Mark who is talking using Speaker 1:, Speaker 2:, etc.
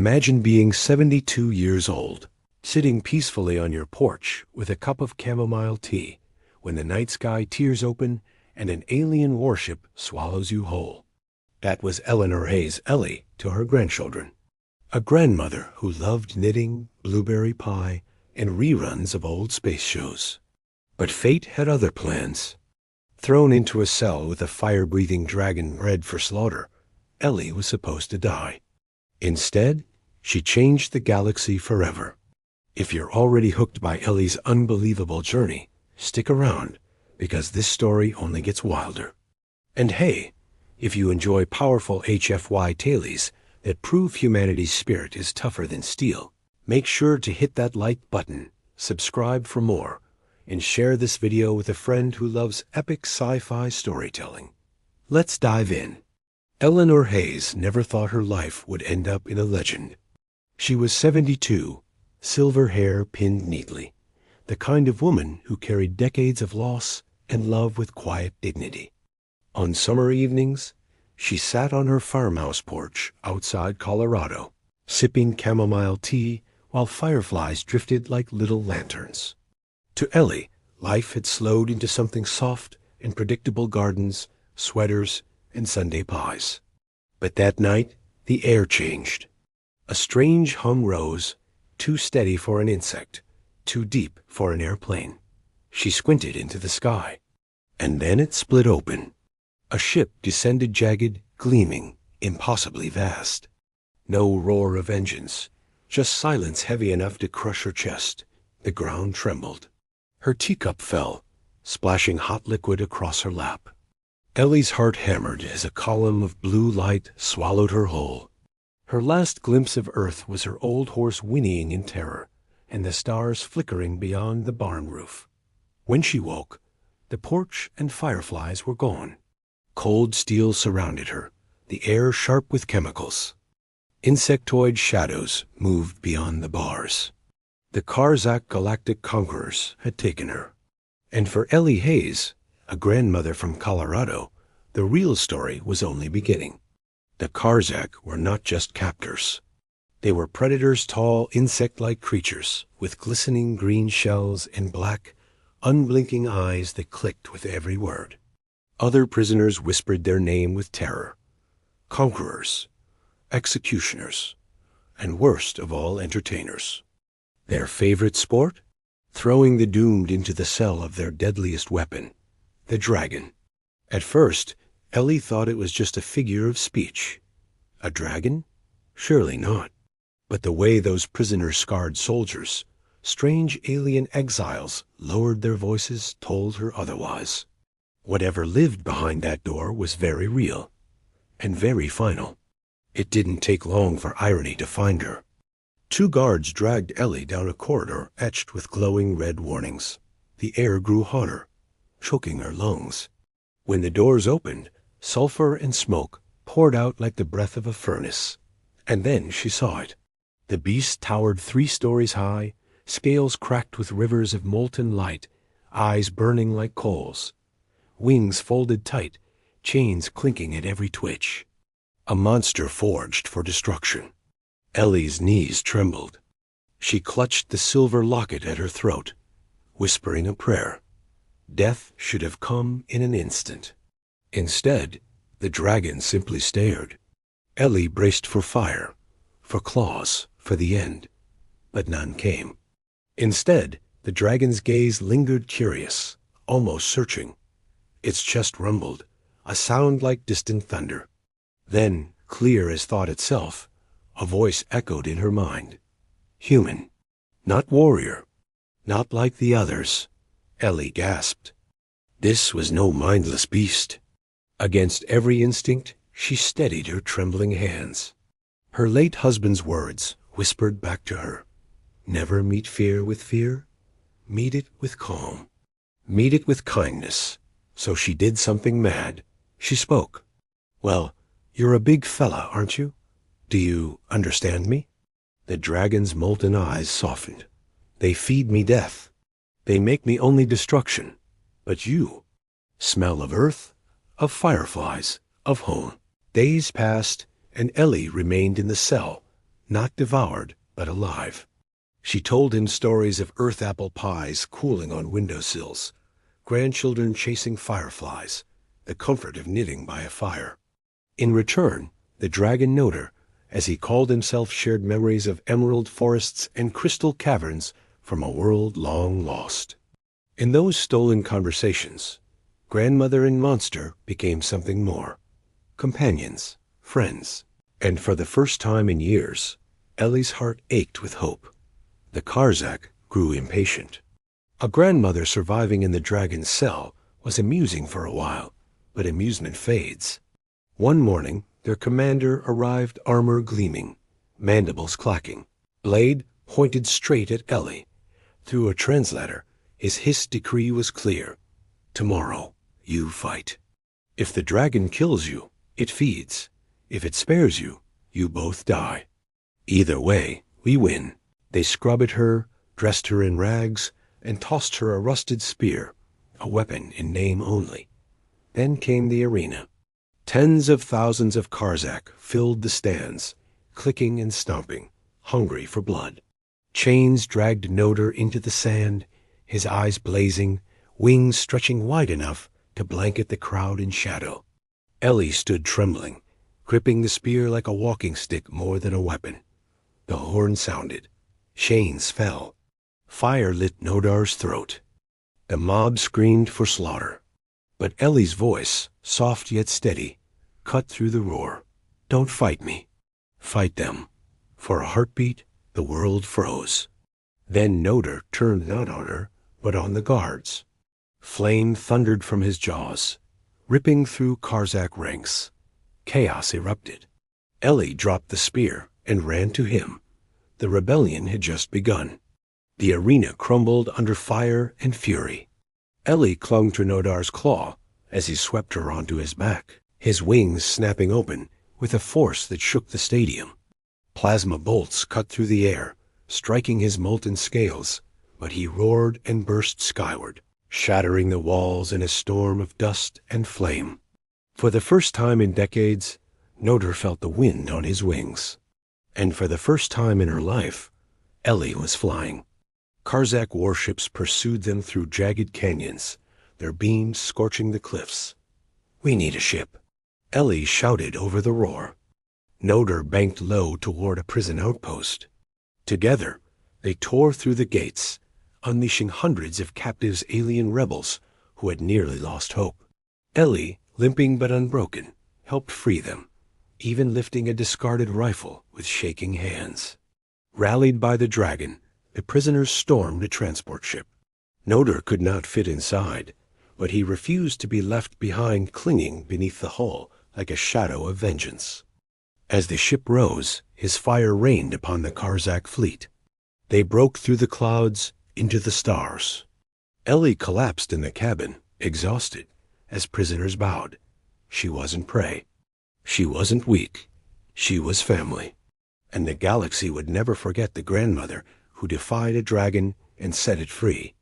Speaker 1: Imagine being 72 years old, sitting peacefully on your porch with a cup of chamomile tea, when the night sky tears open and an alien warship swallows you whole. That was Eleanor Hayes' Ellie to her grandchildren. A grandmother who loved knitting, blueberry pie, and reruns of old space shows. But fate had other plans. Thrown into a cell with a fire-breathing dragon bred for slaughter, Ellie was supposed to die. Instead, she changed the galaxy forever. If you're already hooked by Ellie's unbelievable journey, stick around, because this story only gets wilder. And hey, if you enjoy powerful HFY tales that prove humanity's spirit is tougher than steel, make sure to hit that like button, subscribe for more, and share this video with a friend who loves epic sci-fi storytelling. Let's dive in. Eleanor Hayes never thought her life would end up in a legend. She was 72, silver hair pinned neatly, the kind of woman who carried decades of loss and love with quiet dignity. On summer evenings, she sat on her farmhouse porch outside Colorado, sipping chamomile tea while fireflies drifted like little lanterns. To Ellie, life had slowed into something soft and predictable: gardens, sweaters, and Sunday pies. But that night, the air changed. A strange hum rose, too steady for an insect, too deep for an airplane. She squinted into the sky, and then it split open. A ship descended, jagged, gleaming, impossibly vast. No roar of engines, just silence heavy enough to crush her chest. The ground trembled. Her teacup fell, splashing hot liquid across her lap. Ellie's heart hammered as a column of blue light swallowed her whole. Her last glimpse of Earth was her old horse whinnying in terror, and the stars flickering beyond the barn roof. When she woke, the porch and fireflies were gone. Cold steel surrounded her, the air sharp with chemicals. Insectoid shadows moved beyond the bars. The Karzak galactic conquerors had taken her. And for Ellie Hayes, a grandmother from Colorado, the real story was only beginning. The Karzak were not just captors. They were predators, tall, insect-like creatures with glistening green shells and black, unblinking eyes that clicked with every word. Other prisoners whispered their name with terror. Conquerors, executioners, and worst of all, entertainers. Their favorite sport? Throwing the doomed into the cell of their deadliest weapon, the dragon. At first, Ellie thought it was just a figure of speech. A dragon? Surely not. But the way those prisoners scarred soldiers, strange alien exiles, lowered their voices told her otherwise. Whatever lived behind that door was very real, and very final. It didn't take long for irony to find her. 2 guards dragged Ellie down a corridor etched with glowing red warnings. The air grew hotter, choking her lungs. When the doors opened, sulfur and smoke poured out like the breath of a furnace. And then she saw it. The beast towered 3 stories high, scales cracked with rivers of molten light, eyes burning like coals. Wings folded tight, chains clinking at every twitch. A monster forged for destruction. Ellie's knees trembled. She clutched the silver locket at her throat, whispering a prayer. Death should have come in an instant. Instead, the dragon simply stared. Ellie braced for fire, for claws, for the end. But none came. Instead, the dragon's gaze lingered, curious, almost searching. Its chest rumbled, a sound like distant thunder. Then, clear as thought itself, a voice echoed in her mind. Human, not warrior, not like the others. Ellie gasped. This was no mindless beast. Against every instinct, she steadied her trembling hands. Her late husband's words whispered back to her. Never meet fear with fear. Meet it with calm. Meet it with kindness. So she did something mad. She spoke. Well, you're a big fella, aren't you? Do you understand me? The dragon's molten eyes softened. They feed me death. They make me only destruction. But you, smell of earth, of fireflies, of home. Days passed, and Ellie remained in the cell, not devoured, but alive. She told him stories of earth apple pies cooling on windowsills, grandchildren chasing fireflies, the comfort of knitting by a fire. In return, the dragon Noder, as he called himself, shared memories of emerald forests and crystal caverns from a world long lost. In those stolen conversations, grandmother and monster became something more. Companions, friends. And for the first time in years, Ellie's heart ached with hope. The Karzak grew impatient. A grandmother surviving in the dragon's cell was amusing for a while, but amusement fades. One morning, their commander arrived, armor gleaming, mandibles clacking, blade pointed straight at Ellie. Through a translator, his hissed decree was clear. Tomorrow, you fight. If the dragon kills you, it feeds. If it spares you, you both die. Either way, we win. They scrubbed her, dressed her in rags, and tossed her a rusted spear, a weapon in name only. Then came the arena. Tens of thousands of Karzak filled the stands, clicking and stomping, hungry for blood. Chains dragged Noder into the sand, his eyes blazing, wings stretching wide enough to blanket the crowd in shadow. Ellie stood trembling, gripping the spear like a walking stick more than a weapon. The horn sounded. Chains fell. Fire lit Nodar's throat. The mob screamed for slaughter. But Ellie's voice, soft yet steady, cut through the roar. Don't fight me. Fight them. For a heartbeat, the world froze. Then Noder turned not on her, but on the guards. Flame thundered from his jaws, ripping through Karzak ranks. Chaos erupted. Ellie dropped the spear and ran to him. The rebellion had just begun. The arena crumbled under fire and fury. Ellie clung to Nodar's claw as he swept her onto his back, his wings snapping open with a force that shook the stadium. Plasma bolts cut through the air, striking his molten scales, but he roared and burst skyward, shattering the walls in a storm of dust and flame. For the first time in decades, Noder felt the wind on his wings. And for the first time in her life, Ellie was flying. Karzak warships pursued them through jagged canyons, their beams scorching the cliffs. We need a ship. Ellie shouted over the roar. Noder banked low toward a prison outpost. Together, they tore through the gates, unleashing hundreds of captive alien rebels who had nearly lost hope. Ellie, limping but unbroken, helped free them, even lifting a discarded rifle with shaking hands. Rallied by the dragon, the prisoners stormed a transport ship. Noder could not fit inside, but he refused to be left behind, clinging beneath the hull like a shadow of vengeance. As the ship rose, his fire rained upon the Karzak fleet. They broke through the clouds into the stars. Ellie collapsed in the cabin, exhausted, as prisoners bowed. She wasn't prey. She wasn't weak. She was family. And the galaxy would never forget the grandmother who defied a dragon and set it free.